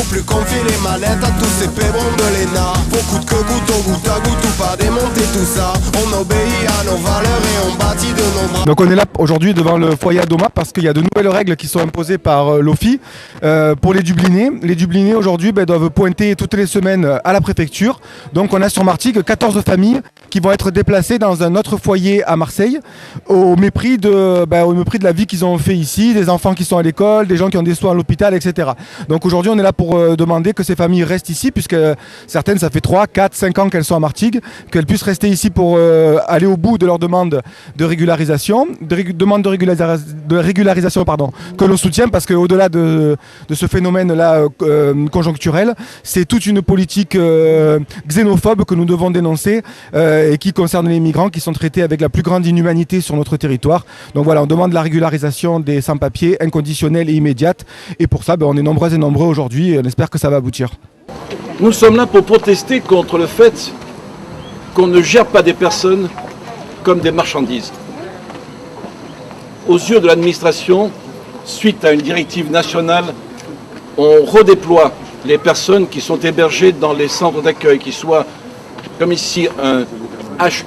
faut plus confier les manettes à tous ces pébrons de l'ENA. Faut coûte que coûte, au goutte à goutte ou pas démonter tout ça. On obéit à nos valeurs et on bâtit de nos bras. Donc on est là aujourd'hui devant le foyer Adoma parce qu'il y a de nouvelles règles qui sont imposées par l'OFI pour les Dublinés. Les Dublinés aujourd'hui doivent pointer toutes les semaines à la préfecture. Donc on a sur Martigues 14 familles qui vont être déplacées dans un autre foyer à Marseille au mépris de la vie qu'ils ont fait ici, des enfants qui sont à l'école, des gens qui ont des soins à l'hôpital, etc. Donc aujourd'hui on est là pour demander que ces familles restent ici puisque certaines ça fait 3, 4, 5 ans qu'elles sont à Martigues, qu'elles puissent rester ici pour aller au bout de leur demande de régularisation, que l'on soutient parce qu'au-delà de ce phénomène-là conjoncturel, c'est toute une politique xénophobe que nous devons dénoncer et qui concerne les migrants qui sont traités avec la plus grande inhumanité sur notre territoire. Donc voilà, on demande la régularisation des sans-papiers inconditionnelle et immédiate et pour ça, on est nombreuses et nombreux aujourd'hui et on espère que ça va aboutir. Nous sommes là pour protester contre le fait qu'on ne gère pas des personnes comme des marchandises. Aux yeux de l'administration, suite à une directive nationale, on redéploie les personnes qui sont hébergées dans les centres d'accueil, qui soient, comme ici, un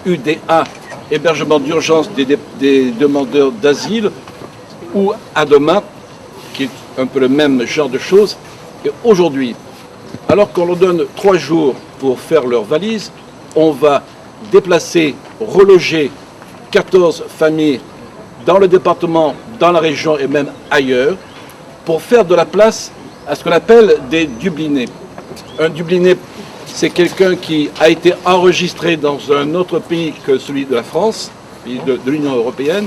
HUDA, hébergement d'urgence des demandeurs d'asile, ou Adoma, qui est un peu le même genre de choses. Et aujourd'hui, alors qu'on leur donne 3 jours pour faire leur valise, on va déplacer, reloger 14 familles dans le département, dans la région et même ailleurs, pour faire de la place à ce qu'on appelle des Dublinés. Un Dubliné, c'est quelqu'un qui a été enregistré dans un autre pays que celui de la France, de l'Union européenne,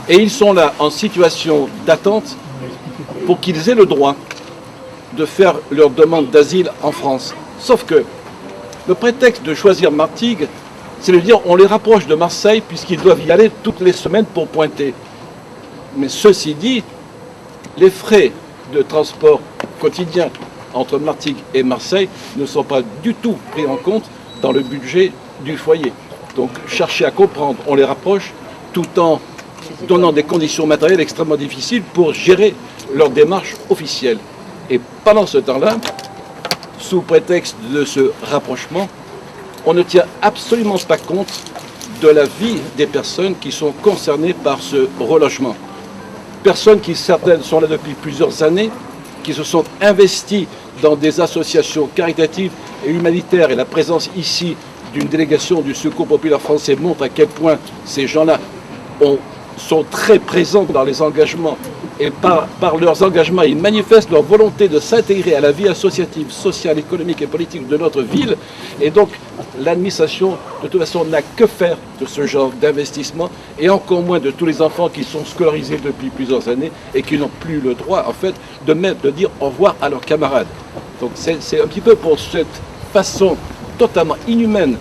et ils sont là en situation d'attente pour qu'ils aient le droit de faire leur demande d'asile en France. Sauf que le prétexte de choisir Martigues, c'est de dire on les rapproche de Marseille puisqu'ils doivent y aller toutes les semaines pour pointer. Mais ceci dit, les frais de transport quotidien entre Martigues et Marseille ne sont pas du tout pris en compte dans le budget du foyer. Donc chercher à comprendre, on les rapproche tout en donnant des conditions matérielles extrêmement difficiles pour gérer leur démarche officielle. Et pendant ce temps-là, sous prétexte de ce rapprochement, on ne tient absolument pas compte de la vie des personnes qui sont concernées par ce relogement. Personnes qui, certaines, sont là depuis plusieurs années, qui se sont investies dans des associations caritatives et humanitaires. Et la présence ici d'une délégation du Secours populaire français montre à quel point ces gens-là sont très présents dans les engagements. Et par leurs engagements, ils manifestent leur volonté de s'intégrer à la vie associative, sociale, économique et politique de notre ville. Et donc, l'administration, de toute façon, n'a que faire de ce genre d'investissement, et encore moins de tous les enfants qui sont scolarisés depuis plusieurs années et qui n'ont plus le droit, en fait, de dire au revoir à leurs camarades. Donc, c'est un petit peu pour cette façon totalement inhumaine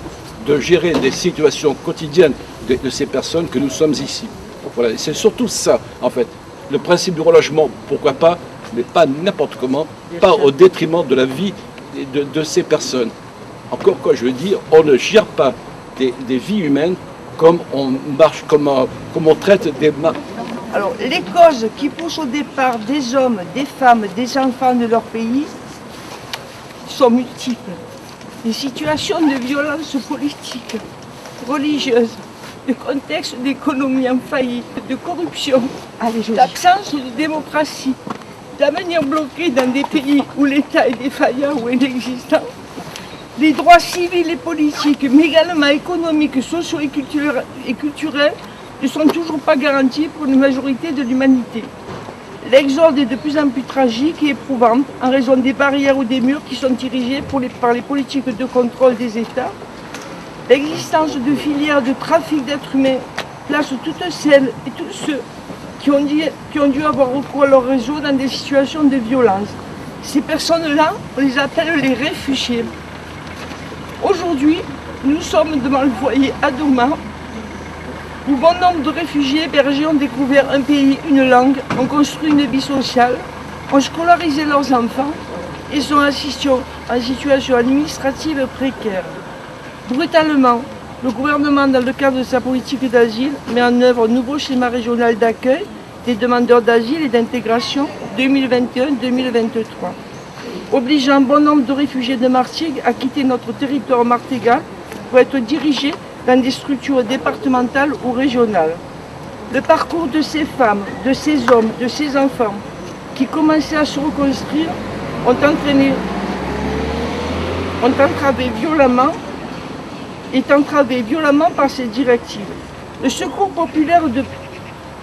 de gérer des situations quotidiennes de ces personnes que nous sommes ici. Voilà, c'est surtout ça, en fait. Le principe du relogement, pourquoi pas, mais pas n'importe comment, pas au détriment de la vie de ces personnes. Encore quoi, je veux dire, on ne gère pas des vies humaines comme on marche, comme on traite des marques. Alors, les causes qui poussent au départ des hommes, des femmes, des enfants de leur pays sont multiples. Des situations de violence politique, religieuse, de contexte d'économie en faillite, de corruption, d'absence de démocratie, d'avenir bloqué dans des pays où l'État est défaillant ou inexistant. Les droits civils et politiques, mais également économiques, sociaux et culturels ne sont toujours pas garantis pour une majorité de l'humanité. L'exode est de plus en plus tragique et éprouvant en raison des barrières ou des murs qui sont érigés par les politiques de contrôle des États. L'existence de filières de trafic d'êtres humains place toutes celles et tous ceux qui ont dû avoir recours à leur réseau dans des situations de violence. Ces personnes-là, on les appelle les réfugiés. Aujourd'hui, nous sommes devant le foyer Adoma, où bon nombre de réfugiés hébergés ont découvert un pays, une langue, ont construit une vie sociale, ont scolarisé leurs enfants et sont en situation administrative précaire. Brutalement, le gouvernement, dans le cadre de sa politique d'asile, met en œuvre un nouveau schéma régional d'accueil des demandeurs d'asile et d'intégration 2021-2023. obligeant bon nombre de réfugiés de Martigues à quitter notre territoire martégal pour être dirigés dans des structures départementales ou régionales. Le parcours de ces femmes, de ces hommes, de ces enfants qui commençaient à se reconstruire ont est entravé violemment par ces directives. Le Secours populaire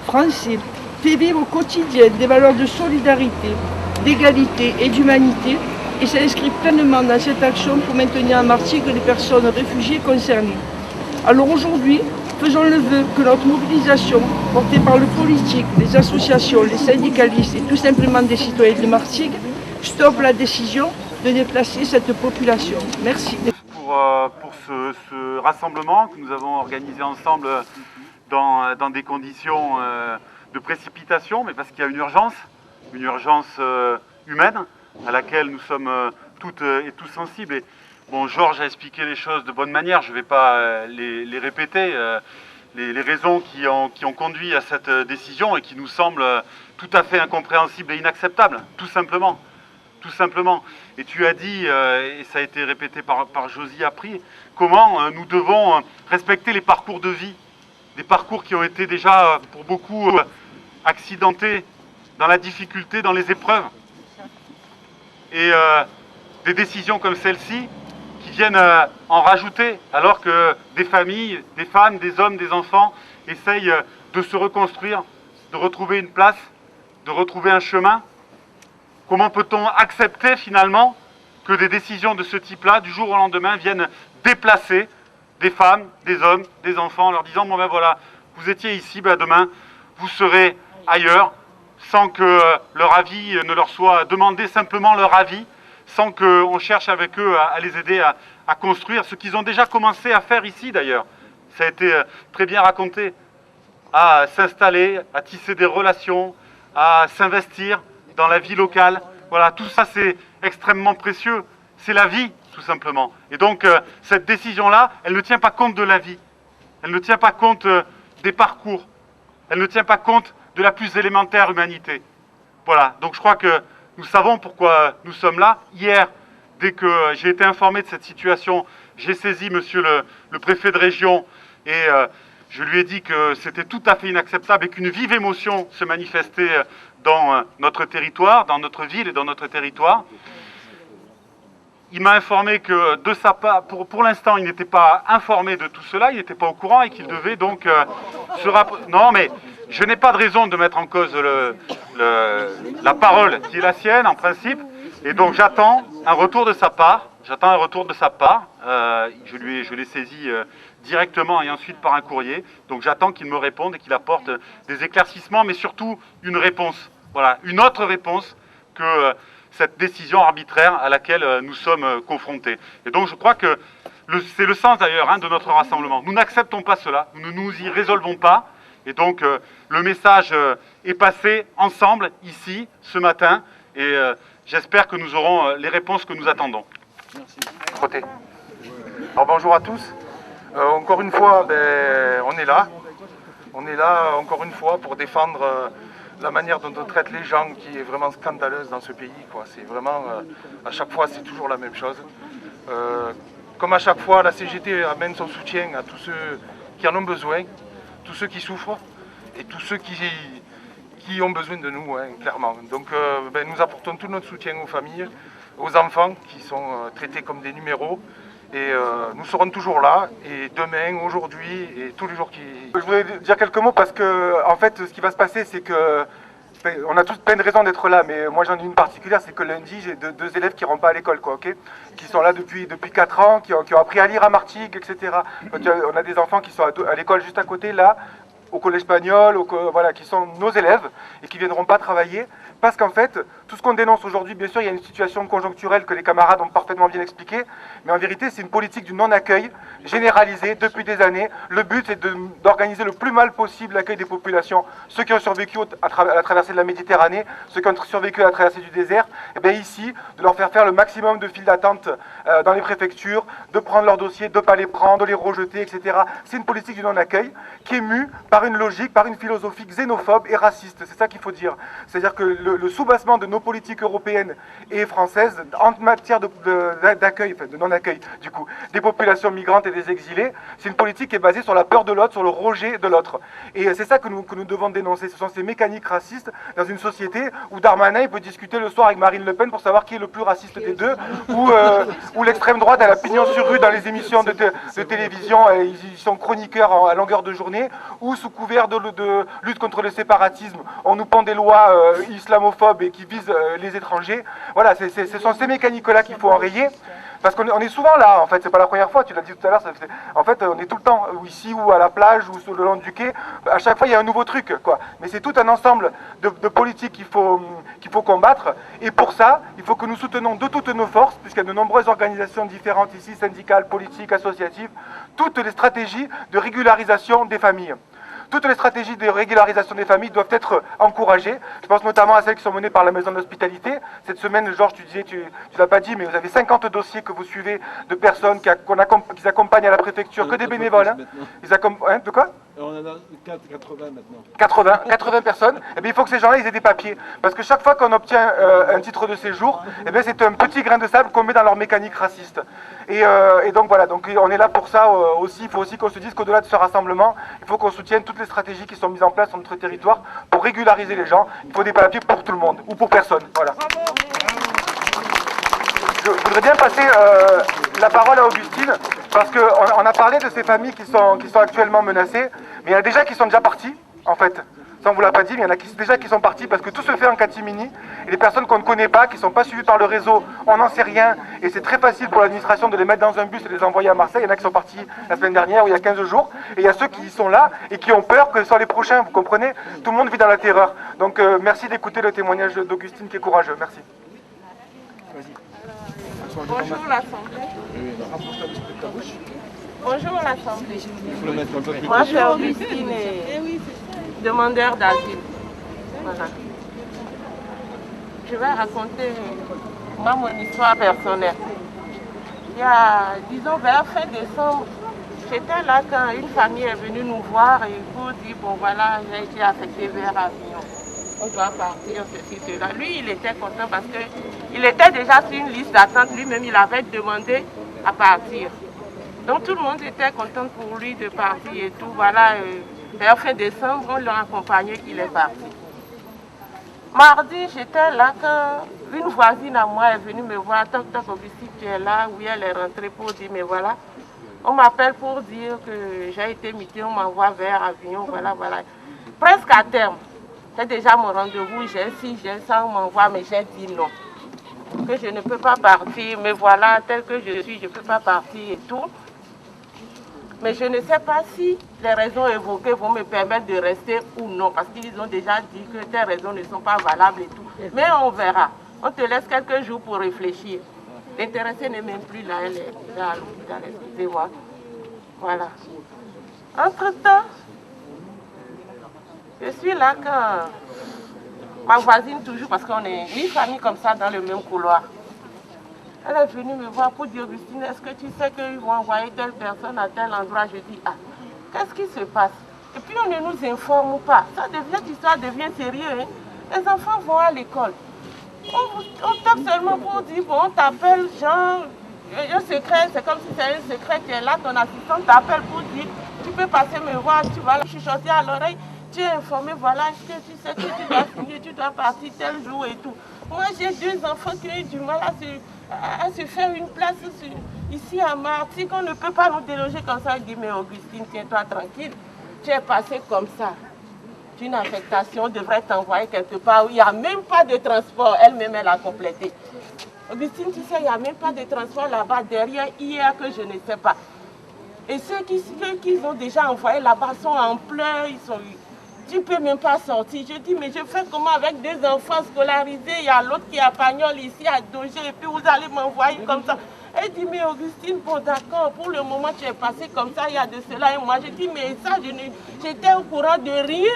français fait vivre au quotidien des valeurs de solidarité, d'égalité et d'humanité et s'inscrit pleinement dans cette action pour maintenir à Martigues les personnes réfugiées concernées. Alors aujourd'hui, faisons le vœu que notre mobilisation, portée par le politique, les associations, les syndicalistes et tout simplement des citoyens de Martigues, stoppe la décision de déplacer cette population. Merci. Pour ce rassemblement que nous avons organisé ensemble dans des conditions de précipitation, mais parce qu'il y a une urgence humaine à laquelle nous sommes toutes et tous sensibles. Et, bon, Georges a expliqué les choses de bonne manière, je ne vais pas les répéter, les raisons qui ont conduit à cette décision et qui nous semblent tout à fait incompréhensibles et inacceptables, tout simplement. Et tu as dit, et ça a été répété par Josie Apri, comment nous devons respecter les parcours de vie, des parcours qui ont été déjà pour beaucoup accidentés, dans la difficulté, dans les épreuves. Et des décisions comme celle-ci qui viennent en rajouter, alors que des familles, des femmes, des hommes, des enfants essayent de se reconstruire, de retrouver une place, de retrouver un chemin. Comment peut-on accepter finalement que des décisions de ce type-là, du jour au lendemain, viennent déplacer des femmes, des hommes, des enfants, en leur disant « bon ben voilà, vous étiez ici, ben demain, vous serez ailleurs », sans que leur avis ne leur soit demandé, simplement leur avis, sans qu'on cherche avec eux à les aider à construire ce qu'ils ont déjà commencé à faire ici d'ailleurs. Ça a été très bien raconté, à s'installer, à tisser des relations, à s'investir dans la vie locale. Voilà, tout ça c'est extrêmement précieux, c'est la vie tout simplement. Et donc cette décision-là, elle ne tient pas compte de la vie, elle ne tient pas compte des parcours, elle ne tient pas compte de la plus élémentaire humanité. Voilà, donc je crois que nous savons pourquoi nous sommes là. Hier, dès que j'ai été informé de cette situation, j'ai saisi monsieur le préfet de région et je lui ai dit que c'était tout à fait inacceptable et qu'une vive émotion se manifestait dans notre territoire, dans notre ville et dans notre territoire. Il m'a informé que de sa part, pour l'instant, il n'était pas informé de tout cela, il n'était pas au courant et qu'il devait donc se rapprocher. Non, mais je n'ai pas de raison de mettre en cause la parole qui est la sienne, en principe. Et donc j'attends un retour de sa part. Je l'ai saisi directement et ensuite par un courrier. Donc j'attends qu'il me réponde et qu'il apporte des éclaircissements, mais surtout une réponse. Voilà, une autre réponse que cette décision arbitraire à laquelle nous sommes confrontés. Et donc je crois que c'est le sens d'ailleurs de notre rassemblement. Nous n'acceptons pas cela, nous ne nous y résolvons pas. Et donc le message est passé ensemble ici ce matin et j'espère que nous aurons les réponses que nous attendons. Merci. Alors bonjour à tous. Encore une fois, on est là. On est là encore une fois pour défendre la manière dont on traite les gens qui est vraiment scandaleuse dans ce pays. C'est vraiment, à chaque fois, c'est toujours la même chose. Comme à chaque fois, la CGT amène son soutien à tous ceux qui en ont besoin, tous ceux qui souffrent et tous ceux qui ont besoin de nous, clairement. Donc nous apportons tout notre soutien aux familles, aux enfants qui sont traités comme des numéros. Et nous serons toujours là, et demain, aujourd'hui, et tous les jours qui... Je voudrais dire quelques mots parce que, en fait, ce qui va se passer, c'est que... On a tous plein de raisons d'être là, mais moi j'en ai une particulière, c'est que lundi, j'ai deux élèves qui ne rentrent pas à l'école, qui sont là depuis 4 ans, qui ont appris à lire à Martigues, etc. On a des enfants qui sont à l'école juste à côté, là, au collège espagnol, voilà, qui sont nos élèves et qui ne viendront pas travailler. Parce qu'en fait, tout ce qu'on dénonce aujourd'hui, bien sûr, il y a une situation conjoncturelle que les camarades ont parfaitement bien expliqué, mais en vérité, c'est une politique du non-accueil généralisée depuis des années. Le but, c'est d'organiser le plus mal possible l'accueil des populations. Ceux qui ont survécu à la traversée de la Méditerranée, ceux qui ont survécu à la traversée du désert, et bien ici, de leur faire le maximum de files d'attente dans les préfectures, de prendre leurs dossiers, de ne pas les prendre, de les rejeter, etc. C'est une politique du non-accueil qui est mue par une logique, par une philosophie xénophobe et raciste. C'est ça qu'il faut dire. C'est-à-dire que le soubassement de nos politiques européennes et françaises en matière d'accueil, enfin de non-accueil du coup, des populations migrantes et des exilés. C'est une politique qui est basée sur la peur de l'autre, sur le rejet de l'autre. Et c'est ça que nous devons dénoncer. Ce sont ces mécaniques racistes dans une société où Darmanin il peut discuter le soir avec Marine Le Pen pour savoir qui est le plus raciste des deux, où l'extrême droite a la pignon sur rue dans les émissions de télévision, ils sont chroniqueurs à longueur de journée, ou sous couvert de lutte contre le séparatisme, on nous pend des lois islamophobes et qui visent les étrangers. Voilà, ce sont ces mécaniques-là qu'il faut enrayer. Parce qu'on est souvent là, en fait, c'est pas la première fois, tu l'as dit tout à l'heure, en fait, on est tout le temps, ou ici, ou à la plage, ou sur le long du quai, à chaque fois, il y a un nouveau truc, quoi. Mais c'est tout un ensemble de politiques qu'il faut combattre, et pour ça, il faut que nous soutenons de toutes nos forces, puisqu'il y a de nombreuses organisations différentes ici, syndicales, politiques, associatives, toutes les stratégies de régularisation des familles. Toutes les stratégies de régularisation des familles doivent être encouragées. Je pense notamment à celles qui sont menées par la Maison de l'Hospitalité. Cette semaine, Georges, tu disais, tu l'as pas dit, mais vous avez 50 dossiers que vous suivez de personnes qui accompagnent à la préfecture, que des bénévoles. Hein. Ils accompagnent, de quoi ? On en a 80 maintenant. 80 personnes. Eh bien, il faut que ces gens-là ils aient des papiers. Parce que chaque fois qu'on obtient un titre de séjour, eh bien, c'est un petit grain de sable qu'on met dans leur mécanique raciste. Et donc voilà, donc on est là pour ça aussi. Il faut aussi qu'on se dise qu'au-delà de ce rassemblement, il faut qu'on soutienne toutes les stratégies qui sont mises en place sur notre territoire pour régulariser les gens. Il faut des papiers pour tout le monde ou pour personne. Voilà. Je voudrais bien passer la parole à Augustine, parce qu'on a parlé de ces familles qui sont actuellement menacées, mais il y en a déjà qui sont déjà partis, en fait. Ça, on ne vous l'a pas dit, mais il y en a déjà qui sont partis, parce que tout se fait en catimini, et les personnes qu'on ne connaît pas, qui ne sont pas suivies par le réseau, on n'en sait rien, et c'est très facile pour l'administration de les mettre dans un bus et de les envoyer à Marseille. Il y en a qui sont partis la semaine dernière, ou il y a 15 jours, et il y a ceux qui sont là, et qui ont peur que ce soit les prochains, vous comprenez? Tout le monde vit dans la terreur. Donc merci d'écouter le témoignage d'Augustine, qui est courageux. Merci. Bonjour l'Assemblée. Bonjour l'Assemblée. Moi je suis Augustine et demandeur d'asile. Voilà. Je vais raconter mon histoire personnelle. Il y a, disons, vers fin décembre, j'étais là quand une famille est venue nous voir et pour dire, bon voilà, j'ai été affectée vers Avignon. On doit partir, ceci, cela. Lui, il était content parce qu'il était déjà sur une liste d'attente. Lui-même, il avait demandé à partir. Donc, tout le monde était content pour lui de partir et tout. Voilà, vers fin décembre, on l'a accompagné, il est parti. Mardi, j'étais là quand une voisine à moi est venue me voir. Toc, toc, Augustine, tu es là. Oui, elle est rentrée pour dire, mais voilà. On m'appelle pour dire que j'ai été mutée, on m'envoie vers Avignon, voilà, voilà. Presque à terme. C'est déjà mon rendez-vous, j'ai ci, j'ai ça, on m'envoie, mais j'ai dit non. Que je ne peux pas partir, mais voilà, tel que je suis, je ne peux pas partir et tout. Mais je ne sais pas si les raisons évoquées vont me permettre de rester ou non, parce qu'ils ont déjà dit que tes raisons ne sont pas valables et tout. Mais on verra. On te laisse quelques jours pour réfléchir. L'intéressée n'est même plus là, elle est là à l'hôpital, excusez-moi. Voilà. Entre-temps, je suis là quand ma voisine, toujours, parce qu'on est une famille comme ça dans le même couloir, elle est venue me voir pour dire, Augustine, est-ce que tu sais qu'ils vont envoyer telle personne à tel endroit? Je dis, ah, qu'est-ce qui se passe? Et puis on ne nous informe pas. Cette histoire devient sérieux. Hein? Les enfants vont à l'école. On tape seulement pour dire, bon, on t'appelle, genre, un secret, c'est comme si c'est un secret, tu es là, ton assistant t'appelle pour dire, tu peux passer me voir, tu vas la chuchoter à l'oreille. Tu es informé, voilà, que tu sais que tu dois finir, tu dois partir tel jour et tout. Moi, j'ai 2 enfants qui ont eu du mal à se faire une place ici à Martigues. On ne peut pas nous déloger comme ça. Je dis, mais Augustine, tiens-toi tranquille. Tu es passé comme ça. Une affectation devrait t'envoyer quelque part où il n'y a même pas de transport. Elle-même, elle a complété. Augustine, tu sais, il n'y a même pas de transport là-bas derrière hier que je ne sais pas. Et ceux qui ont déjà envoyé là-bas sont en pleurs, tu ne peux même pas sortir. Je dis, mais je fais comment avec 2 enfants scolarisés? Il y a l'autre qui est à Pagnol ici, à Dogé, et puis vous allez m'envoyer comme ça. Elle dit, mais Augustine, bon d'accord, pour le moment tu es passé comme ça, il y a de cela. Et moi, je dis, mais ça, j'étais au courant de rien.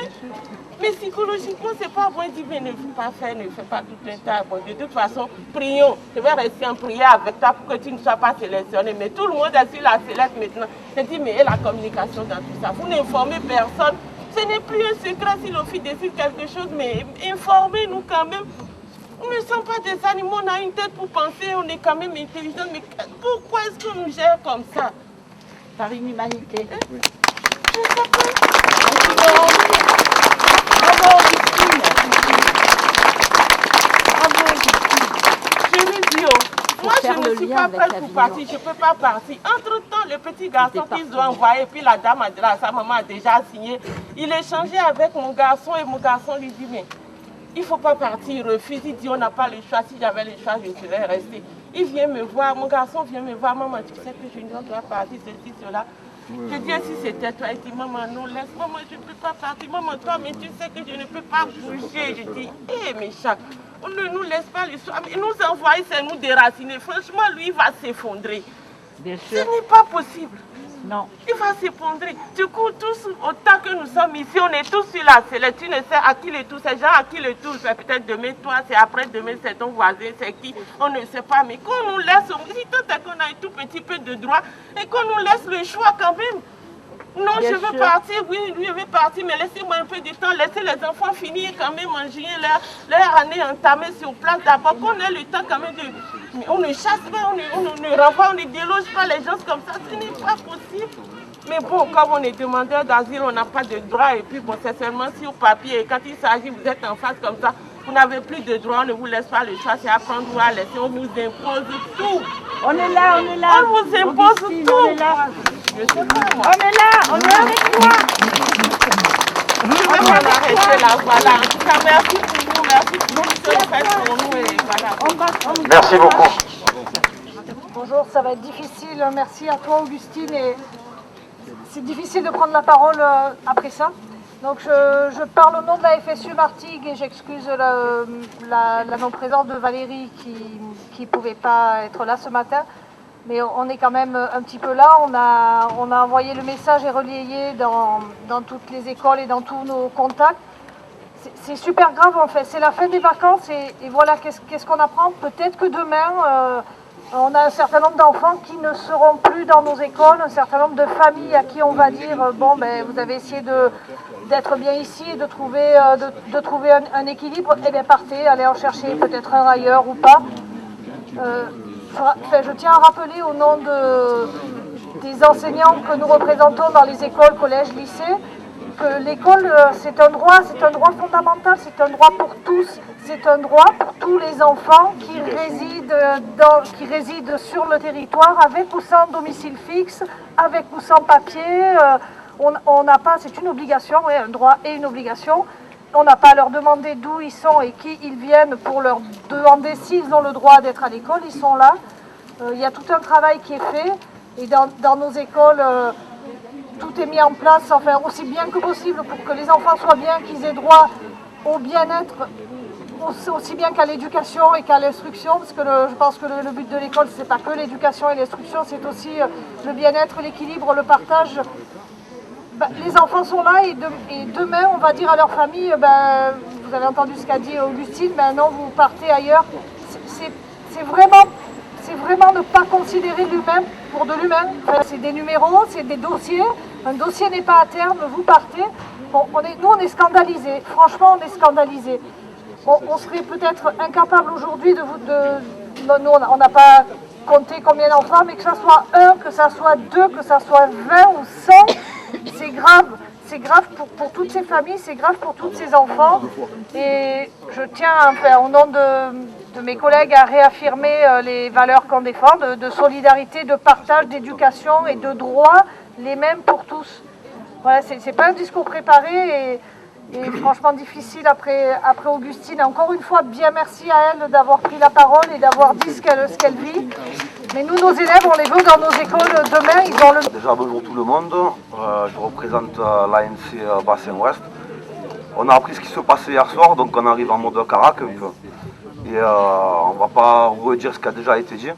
Mais psychologiquement, c'est pas bon. Elle dit, mais ne fais pas tout un tas. Bon, de toute façon, prions. Je vais rester en prière avec toi pour que tu ne sois pas sélectionné. Mais tout le monde est sur la sellette maintenant. Je dis, mais et la communication dans tout ça? Vous n'informez personne. Ce n'est plus un secret si l'office décide quelque chose, mais informez-nous quand même. On ne sont pas des animaux, on a une tête pour penser, on est quand même intelligent. Mais pourquoi est-ce qu'on nous gère comme ça? Par inhumanité. Oui. Bravo, Augustine. Je lui dis, moi je ne suis pas prête pour partir, je ne peux pas partir. Entre-temps, le petit garçon qu'ils ont envoyé, puis la dame, sa maman a déjà signé, il échangeait avec mon garçon et mon garçon lui dit, mais il ne faut pas partir, il refuse, il dit on n'a pas le choix, si j'avais le choix je serais resté. Il vient me voir, mon garçon vient me voir, maman tu sais que je ne dois pas partir, ceci, cela. Je dis si c'était toi, il dit maman non laisse, maman je ne peux pas partir, maman toi mais tu sais que je ne peux pas bouger. Je dis mais Jacques, on ne nous laisse pas le choix, mais nous envoyer c'est nous déraciner, franchement lui il va s'effondrer. Bien sûr. Ce n'est pas possible. Non. Il va s'effondrer. Du coup, tous, autant que nous sommes ici, on est tous sur la sellette. Tu ne sais à qui les touche, c'est gens à qui les touche. C'est peut-être demain toi, c'est après demain, c'est ton voisin, c'est qui. On ne sait pas. Mais qu'on nous laisse, si tant qu'on a un tout petit peu de droit, et qu'on nous laisse le choix quand même. Non, bien je veux partir, oui, lui, je veux partir, mais laissez-moi un peu de temps, laissez les enfants finir quand même en juillet, leur année entamée sur place. D'abord qu'on ait le temps quand même de... Mais on ne chasse pas, on ne renvoie, on ne déloge pas les gens comme ça, ce n'est pas possible. Mais bon, comme on est demandeur d'asile, on n'a pas de droit, et puis bon, c'est seulement sur papier, et quand il s'agit, vous êtes en face comme ça, vous n'avez plus de droit, on ne vous laisse pas le choix, c'est à prendre ou à laisser, on vous impose tout. On est là, on est là. On vous impose Augustine, tout. On est là. Je sais pas, moi. On est là, on est avec toi. Je vais pas m'arrêter là, voilà. En tout cas, merci pour vous, merci pour tout ce que vous faites pour nous, et voilà. Merci beaucoup. Bonjour, ça va être difficile. Merci à toi, Augustine. Et c'est difficile de prendre la parole après ça. Donc je parle au nom de la FSU Martigues et j'excuse la non-présence de Valérie qui ne pouvait pas être là ce matin. Mais on est quand même un petit peu là. On a envoyé le message et relayé dans toutes les écoles et dans tous nos contacts. C'est super grave en fait. C'est la fin des vacances et voilà, qu'est-ce qu'on apprend? Peut-être que demain... on a un certain nombre d'enfants qui ne seront plus dans nos écoles, un certain nombre de familles à qui on va dire bon ben vous avez essayé d'être bien ici et de trouver un équilibre, et bien partez, allez en chercher peut-être un ailleurs ou pas. Je tiens à rappeler au nom des enseignants que nous représentons dans les écoles, collèges, lycées, que l'école c'est un droit fondamental, c'est un droit pour tous. C'est un droit pour tous les enfants qui résident sur le territoire, avec ou sans domicile fixe, avec ou sans papier. On n'a pas, c'est une obligation, oui, un droit et une obligation. On n'a pas à leur demander d'où ils sont et qui ils viennent pour leur demander s'ils ont le droit d'être à l'école. Ils sont là. Il y a tout un travail qui est fait. Et dans nos écoles, tout est mis en place, enfin aussi bien que possible pour que les enfants soient bien, qu'ils aient droit au bien-être, aussi bien qu'à l'éducation et qu'à l'instruction, parce que je pense que le but de l'école, c'est pas que l'éducation et l'instruction, c'est aussi le bien-être, l'équilibre, le partage. Les enfants sont là et demain, on va dire à leur famille, vous avez entendu ce qu'a dit Augustine, non, vous partez ailleurs. C'est vraiment ne pas considérer l'humain pour de l'humain. C'est des numéros, c'est des dossiers. Un dossier n'est pas à terme, vous partez. Bon, nous, on est scandalisés. Franchement, on est scandalisés. On serait peut-être incapable aujourd'hui nous, on n'a pas compté combien d'enfants, mais que ça soit 1, que ça soit 2, que ça soit 20 ou 100, c'est grave. C'est grave pour toutes ces familles, c'est grave pour tous ces enfants. Et je tiens, au nom de mes collègues, à réaffirmer les valeurs qu'on défend, de solidarité, de partage, d'éducation et de droits, les mêmes pour tous. Voilà, c'est pas un discours préparé et franchement difficile après Augustine. Encore une fois, bien merci à elle d'avoir pris la parole et d'avoir dit ce qu'elle vit. Mais nous, nos élèves, on les veut dans nos écoles demain. Ils ont le... Déjà, bonjour tout le monde. Je représente l'ANC Bassin Ouest. On a appris ce qui se passait hier soir, donc on arrive en mode carac. Et on ne va pas redire ce qui a déjà été dit.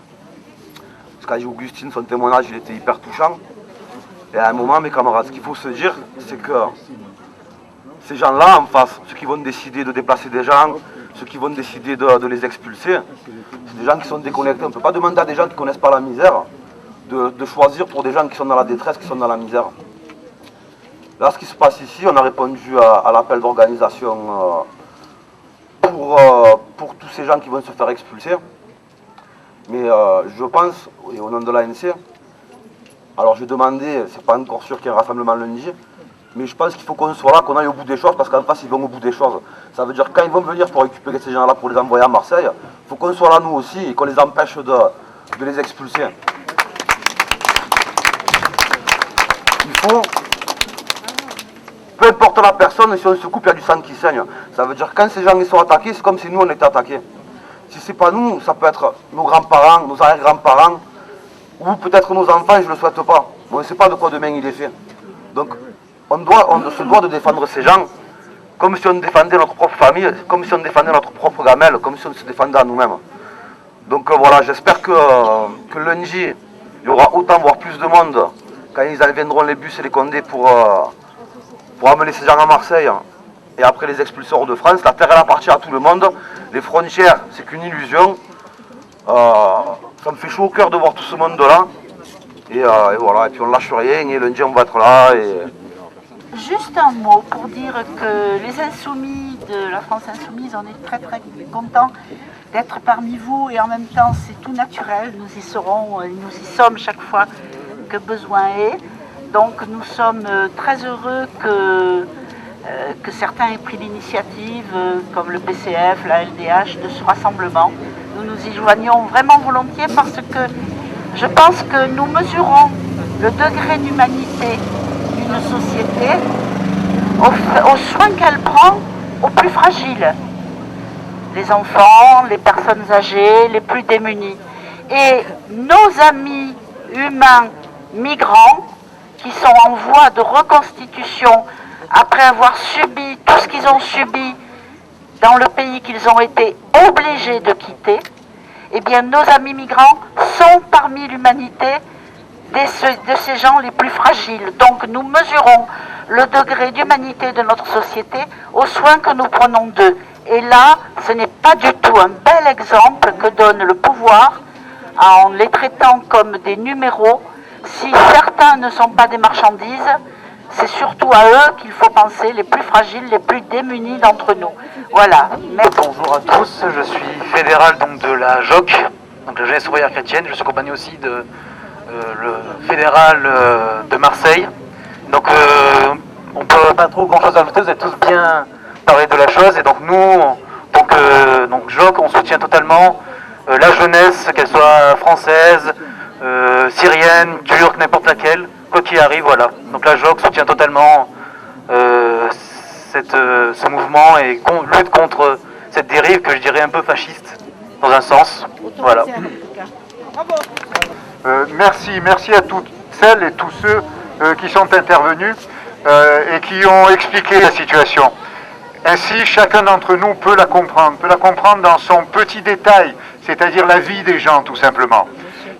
Ce qu'a dit Augustine, son témoignage, il était hyper touchant. Et à un moment, mes camarades, ce qu'il faut se dire, c'est que ces gens-là en face, ceux qui vont décider de déplacer des gens, ceux qui vont décider de les expulser, c'est des gens qui sont déconnectés. On ne peut pas demander à des gens qui ne connaissent pas la misère de choisir pour des gens qui sont dans la détresse, qui sont dans la misère. Là, ce qui se passe ici, on a répondu à l'appel d'organisation pour tous ces gens qui vont se faire expulser. Mais je pense, et au nom de l'ANC, alors je vais demander, c'est pas encore sûr qu'il y ait un rassemblement lundi, mais je pense qu'il faut qu'on soit là, qu'on aille au bout des choses, parce qu'en face ils vont au bout des choses. Ça veut dire que quand ils vont venir pour récupérer ces gens-là, pour les envoyer à Marseille, il faut qu'on soit là nous aussi et qu'on les empêche de les expulser. Il faut, peu importe la personne, si on se coupe, il y a du sang qui saigne. Ça veut dire que quand ces gens ils sont attaqués, c'est comme si nous on était attaqués. Si c'est pas nous, ça peut être nos grands-parents, nos arrière-grands-parents, ou peut-être nos enfants, je ne le souhaite pas. On ne sait pas de quoi demain il est fait. Donc on se doit de défendre ces gens comme si on défendait notre propre famille, comme si on défendait notre propre gamelle, comme si on se défendait à nous-mêmes. Donc voilà, j'espère que lundi, il y aura autant, voire plus de monde, quand ils viendront les bus et les condés pour amener ces gens à Marseille, et après les expulseurs de France. La terre elle appartient à tout le monde, les frontières c'est qu'une illusion. Ça me fait chaud au cœur de voir tout ce monde-là, et voilà, et puis on lâche rien, et lundi on va être là. Juste un mot pour dire que les insoumis de la France Insoumise, on est très très contents d'être parmi vous, et en même temps c'est tout naturel, nous y serons, nous y sommes chaque fois que besoin est. Donc nous sommes très heureux que certains aient pris l'initiative, comme le PCF, la LDH, de ce rassemblement. Nous nous y joignons vraiment volontiers parce que je pense que nous mesurons le degré d'humanité d'une société au soin qu'elle prend aux plus fragiles, les enfants, les personnes âgées, les plus démunis. Et nos amis humains migrants qui sont en voie de reconstitution après avoir subi tout ce qu'ils ont subi dans le pays qu'ils ont été obligés de quitter, eh bien nos amis migrants sont parmi l'humanité de ces gens les plus fragiles. Donc nous mesurons le degré d'humanité de notre société aux soins que nous prenons d'eux. Et là, ce n'est pas du tout un bel exemple que donne le pouvoir en les traitant comme des numéros. Si certains ne sont pas des marchandises, c'est surtout à eux qu'il faut penser, les plus fragiles, les plus démunis d'entre nous. Voilà. Merci. Bonjour à tous, je suis fédéral donc de la JOC, donc la Jeunesse ouvrière chrétienne. Je suis accompagné aussi de le fédéral de Marseille. Donc on ne peut pas trop grand chose à ajouter, vous avez tous bien parlé de la chose. Et donc nous, donc JOC, on soutient totalement la jeunesse, qu'elle soit française, syrienne, turque, n'importe laquelle, quoi qu'il arrive, voilà. Donc la JOC soutient totalement ce mouvement et lutte contre cette dérive que je dirais un peu fasciste, dans un sens. Voilà. Merci à toutes celles et tous ceux qui sont intervenus et qui ont expliqué la situation. Ainsi, chacun d'entre nous peut la comprendre dans son petit détail, c'est-à-dire la vie des gens, tout simplement.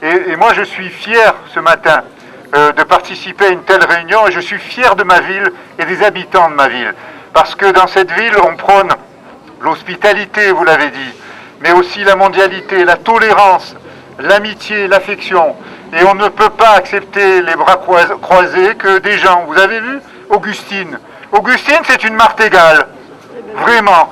Et moi, je suis fier ce matin de participer à une telle réunion, et je suis fier de ma ville et des habitants de ma ville. Parce que dans cette ville, on prône l'hospitalité, vous l'avez dit, mais aussi la mondialité, la tolérance, l'amitié, l'affection. Et on ne peut pas accepter les bras croisés que des gens. Vous avez vu Augustine. Augustine, c'est une martingale. Vraiment.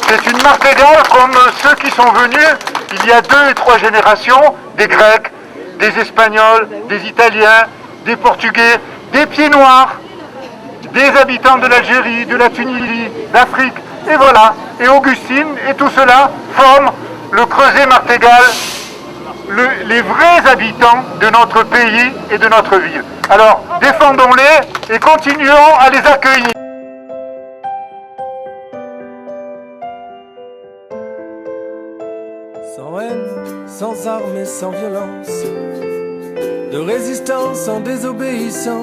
C'est une martingale comme ceux qui sont venus il y a 2 et 3 générations, des Grecs, des Espagnols, des Italiens, des Portugais, des Pieds Noirs, des habitants de l'Algérie, de la Tunisie, d'Afrique. Et voilà. Et Augustine et tout cela forment le creuset martingale, les vrais habitants de notre pays et de notre ville. Alors, défendons-les et continuons à les accueillir. Sans haine, sans armes et sans violence, de résistance en désobéissance.